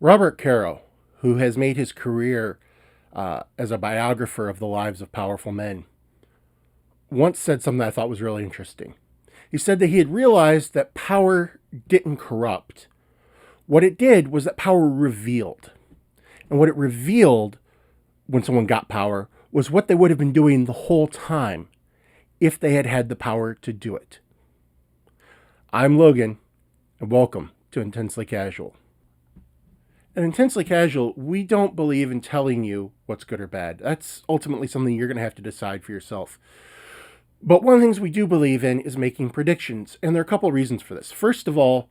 Robert Caro, who has made his career as a biographer of the lives of powerful men, once said something that I thought was really interesting. He said that he had realized that power didn't corrupt. What it did was that power revealed. And what it revealed when someone got power was what they would have been doing the whole time if they had had the power to do it. I'm Logan, and welcome to Intensely Casual. And Intensely Casual, we don't believe in telling you what's good or bad. That's ultimately something you're going to have to decide for yourself. But one of the things we do believe in is making predictions, and there are a couple of reasons for this. First of all,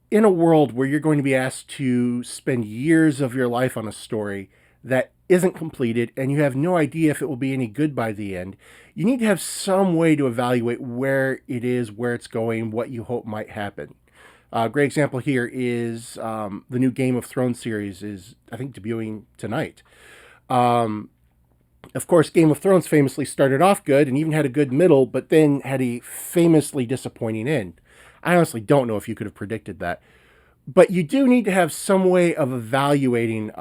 in a world where you're going to be asked to spend years of your life on a story that isn't completed and you have no idea if it will be any good by the end, you need to have some way to evaluate where it is, where it's going, what you hope might happen. A great example here is the new Game of Thrones series is, I think, debuting tonight. Of course, Game of Thrones famously started off good and even had a good middle, but then had a famously disappointing end. I honestly don't know if you could have predicted that. But you do need to have some way of evaluating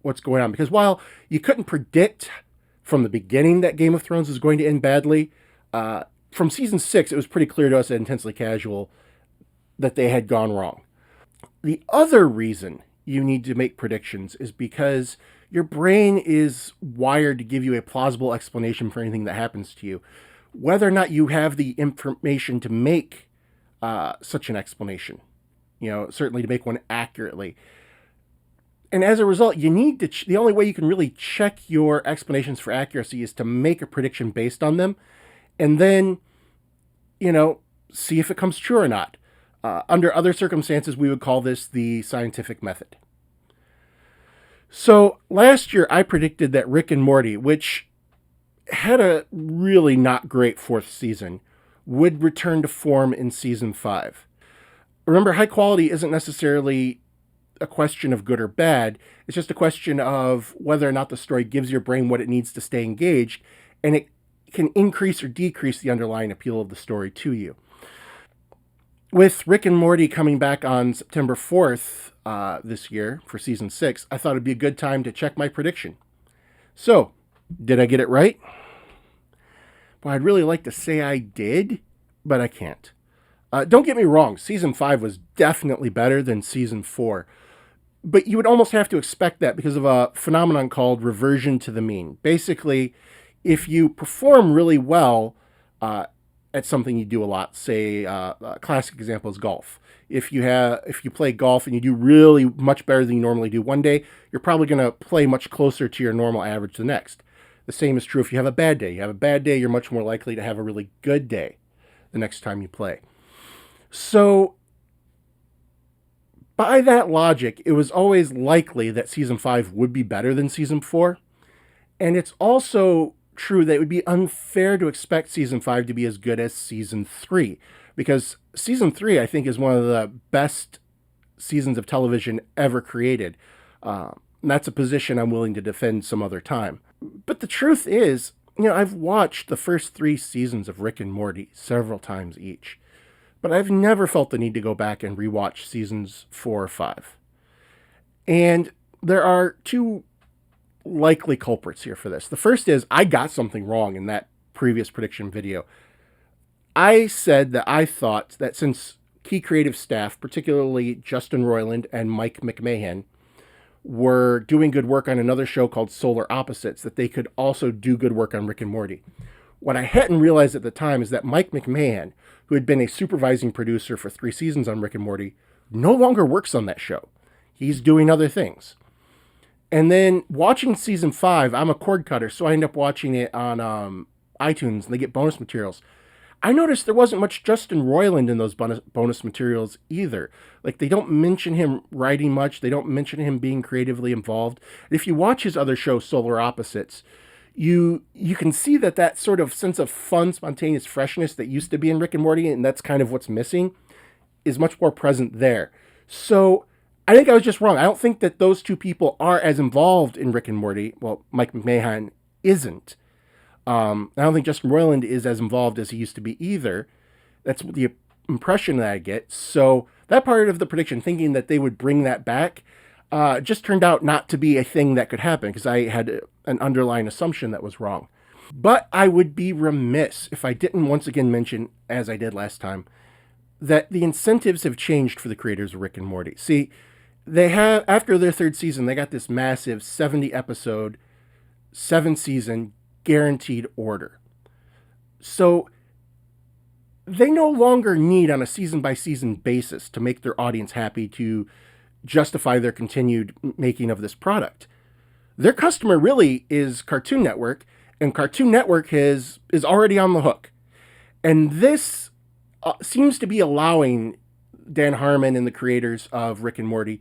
what's going on. Because while you couldn't predict from the beginning that Game of Thrones was going to end badly, from season 6, it was pretty clear to us at Intensely Casual that they had gone wrong. The other reason you need to make predictions is because your brain is wired to give you a plausible explanation for anything that happens to you. Whether or not you have the information to make such an explanation, certainly to make one accurately. And as a result, you need to, the only way you can really check your explanations for accuracy is to make a prediction based on them. And then, see if it comes true or not. Under other circumstances, we would call this the scientific method. So last year, I predicted that Rick and Morty, which had a really not great fourth season, would return to form in season 5. Remember, high quality isn't necessarily a question of good or bad. It's just a question of whether or not the story gives your brain what it needs to stay engaged, and it can increase or decrease the underlying appeal of the story to you. With Rick and Morty coming back on September 4th this year for season 6, I thought it'd be a good time to check my prediction. So, did I get it right? Well, I'd really like to say I did, but I can't. Don't get me wrong, season 5 was definitely better than season 4. But you would almost have to expect that because of a phenomenon called reversion to the mean. Basically, if you perform really well at something you do a lot, say a classic example is golf. If you play golf and you do really much better than you normally do one day, you're probably going to play much closer to your normal average the next. The same is true if you have a bad day. You have a bad day, you're much more likely to have a really good day the next time you play. So, by that logic, it was always likely that season 5 would be better than season 4. And it's also true that it would be unfair to expect season 5 to be as good as season 3. Because season 3, I think, is one of the best seasons of television ever created. And that's a position I'm willing to defend some other time. But the truth is, I've watched the first 3 seasons of Rick and Morty several times each. But I've never felt the need to go back and rewatch seasons 4 or 5. And there are 2 likely culprits here for this. The first is I got something wrong in that previous prediction video. I said that I thought that since key creative staff, particularly Justin Roiland and Mike McMahon, were doing good work on another show called Solar Opposites, that they could also do good work on Rick and Morty. What I hadn't realized at the time is that Mike McMahon, who had been a supervising producer for 3 seasons on Rick and Morty, no longer works on that show. He's doing other things. And then watching season 5, I'm a cord cutter, so I end up watching it on iTunes, and they get bonus materials. I noticed there wasn't much Justin Roiland in those bonus materials either. Like, they don't mention him writing much. They don't mention him being creatively involved. If you watch his other show, Solar Opposites, you can see that sort of sense of fun, spontaneous freshness that used to be in Rick and Morty, and that's kind of what's missing, is much more present there. So I think I was just wrong. I don't think that those 2 people are as involved in Rick and Morty. Well, Mike McMahon isn't. I don't think Justin Roiland is as involved as he used to be either. That's the impression that I get. So that part of the prediction, thinking that they would bring that back, just turned out not to be a thing that could happen because I had an underlying assumption that was wrong. But I would be remiss if I didn't once again mention, as I did last time, that the incentives have changed for the creators of Rick and Morty. See, they have, after their third season, they got this massive 70 episode, 7-season guaranteed order. So they no longer need, on a season by season basis, to make their audience happy to justify their continued making of this product. Their customer really is Cartoon Network, and Cartoon Network is already on the hook. And this seems to be allowing Dan Harmon and the creators of Rick and Morty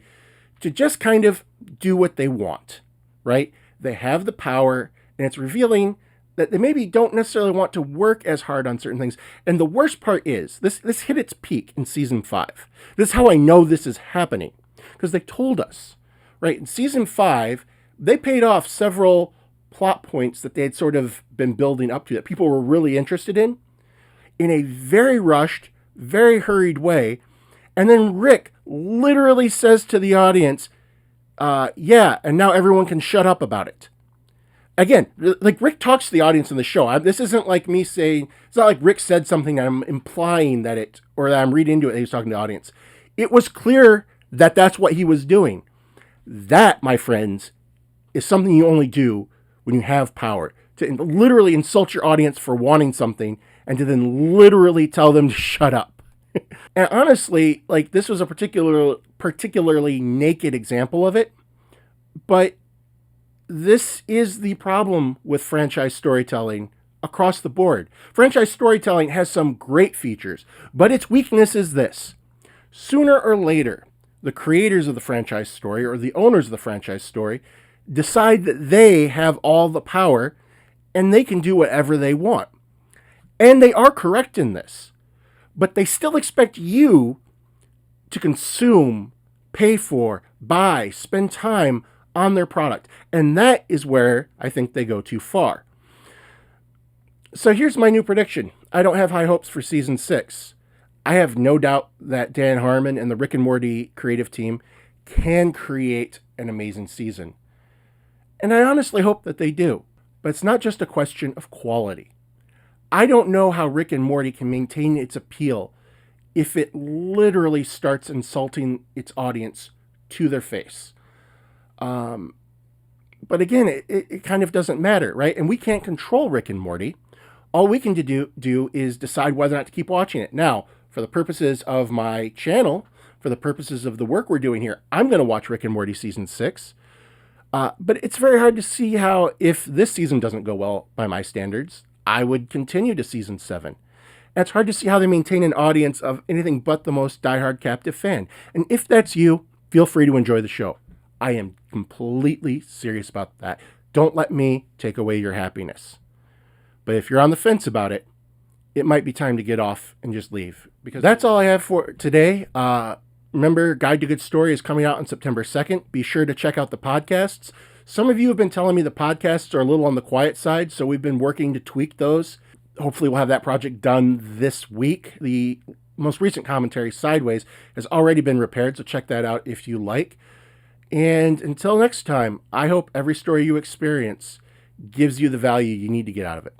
to just kind of do what they want, right? They have the power, and it's revealing that they maybe don't necessarily want to work as hard on certain things. And the worst part is, this hit its peak in season 5. This is how I know this is happening, because they told us, right? In season 5, they paid off several plot points that they had sort of been building up to, that people were really interested in a very rushed, very hurried way. And then Rick literally says to the audience, yeah, and now everyone can shut up about it. Again, like Rick talks to the audience in the show. This isn't like me saying, it's not like Rick said something and I'm implying that it, or that I'm reading into it, that he was talking to the audience. It was clear that that's what he was doing. That, my friends, is something you only do when you have power. To literally insult your audience for wanting something and to then literally tell them to shut up. And honestly, like, this was a particularly naked example of it, but this is the problem with franchise storytelling across the board. Franchise storytelling has some great features, but its weakness is this. Sooner or later, the creators of the franchise story, or the owners of the franchise story, decide that they have all the power and they can do whatever they want. And they are correct in this. But they still expect you to consume, pay for, buy, spend time on their product. And that is where I think they go too far. So here's my new prediction. I don't have high hopes for season 6. I have no doubt that Dan Harmon and the Rick and Morty creative team can create an amazing season. And I honestly hope that they do. But it's not just a question of quality. I don't know how Rick and Morty can maintain its appeal if it literally starts insulting its audience to their face. But again, it kind of doesn't matter, right? And we can't control Rick and Morty. All we can do is decide whether or not to keep watching it. Now, for the purposes of my channel, for the purposes of the work we're doing here, I'm going to watch Rick and Morty season 6. But it's very hard to see how, if this season doesn't go well by my standards, I would continue to season 7. And it's hard to see how they maintain an audience of anything but the most diehard captive fan. And if that's you, feel free to enjoy the show. I am completely serious about that. Don't let me take away your happiness. But if you're on the fence about it, it might be time to get off and just leave. Because that's all I have for today. Remember, Guide to Good Story is coming out on September 2nd. Be sure to check out the podcasts. Some of you have been telling me the podcasts are a little on the quiet side, so we've been working to tweak those. Hopefully we'll have that project done this week. The most recent commentary, Sideways, has already been repaired, so check that out if you like. And until next time, I hope every story you experience gives you the value you need to get out of it.